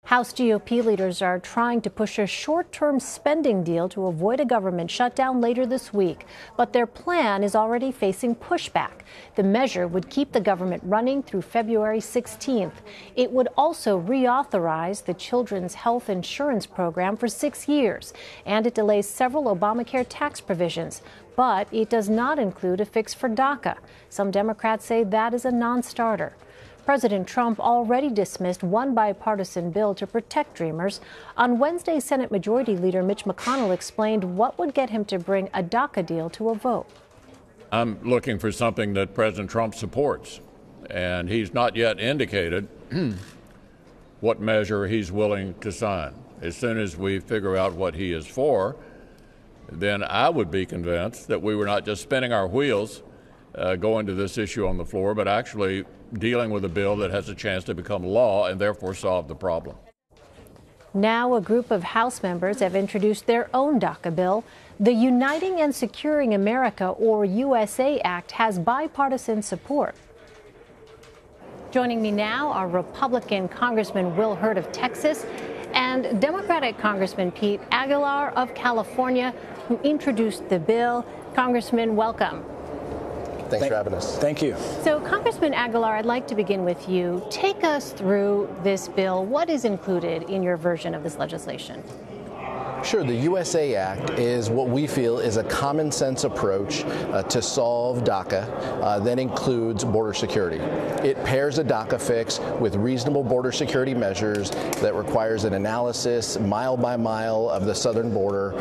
House GOP leaders are trying to push a short-term spending deal to avoid a government shutdown later this week. But their plan is already facing pushback. The measure would keep the government running through February 16th. It would also reauthorize the Children's Health Insurance Program for 6 years. And it delays several Obamacare tax provisions. But it does not include a fix for DACA. Some Democrats say that is a non-starter. President Trump already dismissed one bipartisan bill to protect Dreamers. On Wednesday, Senate Majority Leader Mitch McConnell explained what would get him to bring a DACA deal to a vote. I'm looking for something that President Trump supports, and he's not yet indicated what measure he's willing to sign. As soon as we figure out what he is for, then I would be convinced that we were not just spinning our wheels going to this issue on the floor, but actually dealing with a bill that has a chance to become law and therefore solve the problem. Now a group of House members have introduced their own DACA bill. The Uniting and Securing America, or USA Act, has bipartisan support. Joining me now are Republican Congressman Will Hurd of Texas and Democratic Congressman Pete Aguilar of California, who introduced the bill. Congressman, welcome. Thanks for having us. Thank you. So, Congressman Aguilar, I'd like to begin with you. Take us through this bill. What is included in your version of this legislation? Sure. The USA Act is what we feel is a common sense approach to solve DACA that includes border security. It pairs a DACA fix with reasonable border security measures that requires an analysis mile by mile of the southern border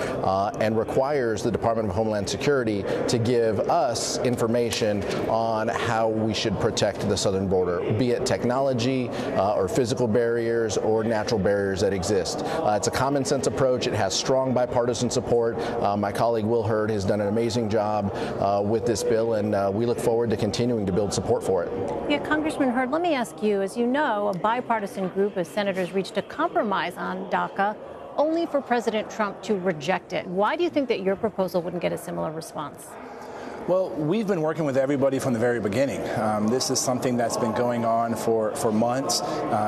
and requires the Department of Homeland Security to give us information on how we should protect the southern border, be it technology or physical barriers or natural barriers that exist. It's a common sense approach. It has strong bipartisan support. My colleague Will Hurd has done an amazing job with this bill, and we look forward to continuing to build support for it. Yeah, Congressman Hurd, let me ask you, as you know, a bipartisan group of senators reached a compromise on DACA only for President Trump to reject it. Why do you think that your proposal wouldn't get a similar response? Well, we've been working with everybody from the very beginning. This is something that's been going on for months.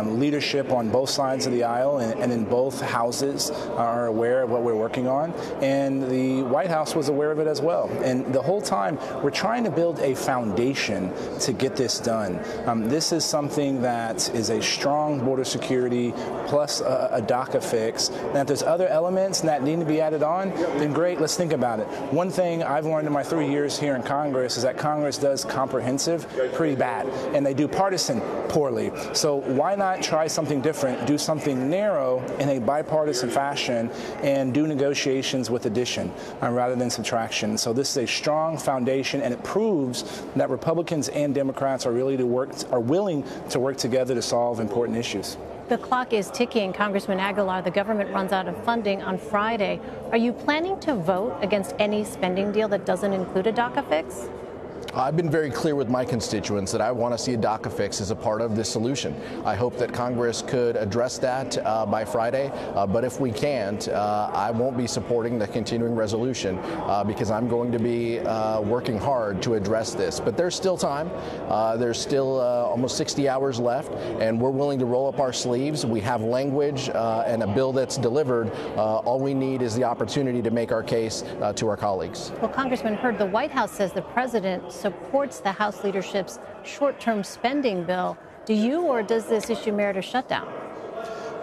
Leadership on both sides of the aisle and in both houses are aware of what we're working on. And the White House was aware of it as well. And the whole time, we're trying to build a foundation to get this done. This is something that is a strong border security plus a DACA fix. And if there's other elements that need to be added on, then great, let's think about it. One thing I've learned in my 3 years here in Congress is that Congress does comprehensive pretty bad, and they do partisan poorly. So why not try something different, do something narrow in a bipartisan fashion, and do negotiations with addition rather than subtraction. So this is a strong foundation, and it proves that Republicans and Democrats are willing to work together to solve important issues. The clock is ticking. Congressman Aguilar, the government runs out of funding on Friday. Are you planning to vote against any spending deal that doesn't include a DACA fix? I've been very clear with my constituents that I want to see a DACA fix as a part of this solution. I hope that Congress could address that by Friday, but if we can't, I won't be supporting the continuing resolution because I'm going to be working hard to address this. But there's still time. There's still almost 60 hours left, and we're willing to roll up our sleeves. We have language and a bill that's delivered. All we need is the opportunity to make our case to our colleagues. Well, Congressman Hurd, the White House says the president supports the House leadership's short-term spending bill. Do you, or does this issue merit a shutdown?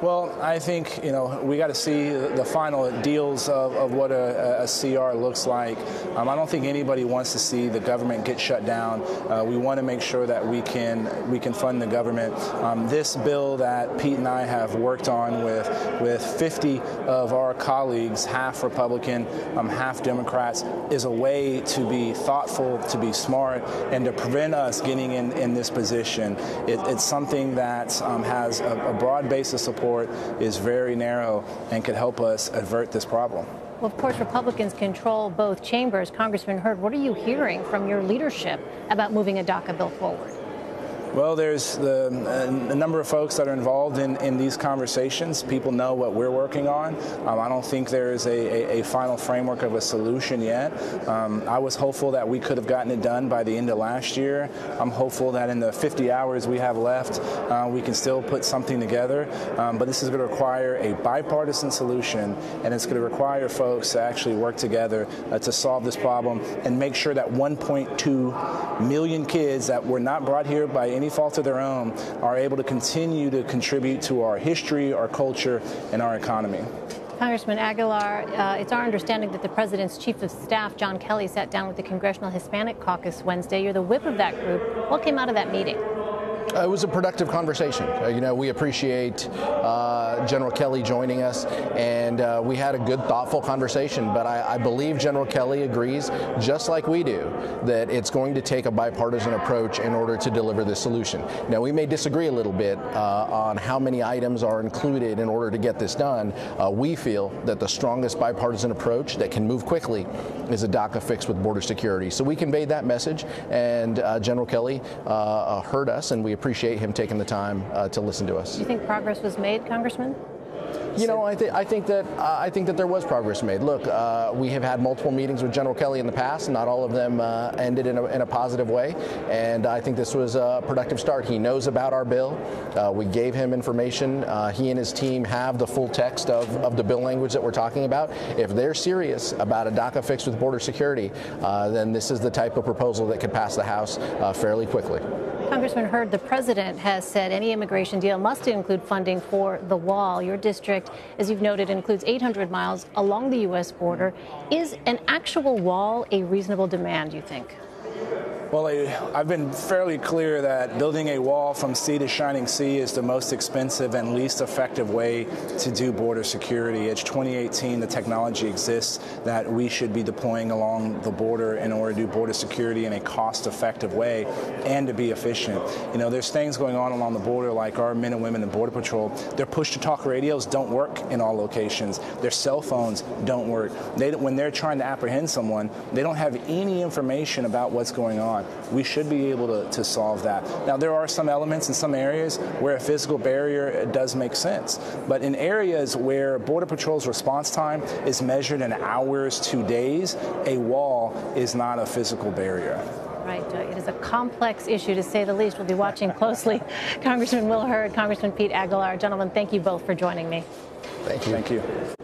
Well, I think, we got to see the final deals of what a CR looks like. I don't think anybody wants to see the government get shut down. We want to make sure that we can fund the government. This bill that Pete and I have worked on with 50 of our colleagues, half Republican, half Democrats, is a way to be thoughtful, to be smart, and to prevent us getting in this position. It's something that has a broad base of support, is very narrow, and could help us avert this problem. Well, of course, Republicans control both chambers. Congressman Hurd, what are you hearing from your leadership about moving a DACA bill forward? Well, there's a number of folks that are involved in these conversations. People know what we're working on. I don't think there is a final framework of a solution yet. I was hopeful that we could have gotten it done by the end of last year. I'm hopeful that in the 50 hours we have left, we can still put something together. But this is going to require a bipartisan solution, and it's going to require folks to actually work together to solve this problem and make sure that 1.2 million kids that were not brought here by any fault of their own are able to continue to contribute to our history, our culture, and our economy. Congressman Aguilar, it's our understanding that the president's chief of staff, John Kelly, sat down with the Congressional Hispanic Caucus Wednesday. You're the whip of that group. What came out of that meeting? It was a productive conversation. We appreciate General Kelly joining us, and we had a good, thoughtful conversation. But I believe General Kelly agrees, just like we do, that it's going to take a bipartisan approach in order to deliver this solution. Now, we may disagree a little bit on how many items are included in order to get this done. We feel that the strongest bipartisan approach that can move quickly is a DACA fix with border security. So we conveyed that message, and General Kelly heard us, and we appreciate him taking the time to listen to us. Do you think progress was made, Congressman? I think that there was progress made. Look, we have had multiple meetings with General Kelly in the past. Not all of them ended in a positive way, and I think this was a productive start. He knows about our bill. We gave him information. He and his team have the full text of the bill language that we're talking about. If they're serious about a DACA fix with border security, then this is the type of proposal that could pass the House fairly quickly. Congressman Hurd, the president has said any immigration deal must include funding for the wall. Your district, as you've noted, includes 800 miles along the U.S. border. Is an actual wall a reasonable demand, you think? Well, I've been fairly clear that building a wall from sea to shining sea is the most expensive and least effective way to do border security. It's 2018. The technology exists that we should be deploying along the border in order to do border security in a cost-effective way and to be efficient. There's things going on along the border like our men and women in Border Patrol. Their push-to-talk radios don't work in all locations. Their cell phones don't work. When they're trying to apprehend someone, they don't have any information about what's going on. We should be able to solve that. Now, there are some elements in some areas where a physical barrier does make sense. But in areas where Border Patrol's response time is measured in hours to days, a wall is not a physical barrier. Right. It is a complex issue, to say the least. We'll be watching closely. Congressman Will Hurd, Congressman Pete Aguilar. Gentlemen, thank you both for joining me. Thank you. Thank you.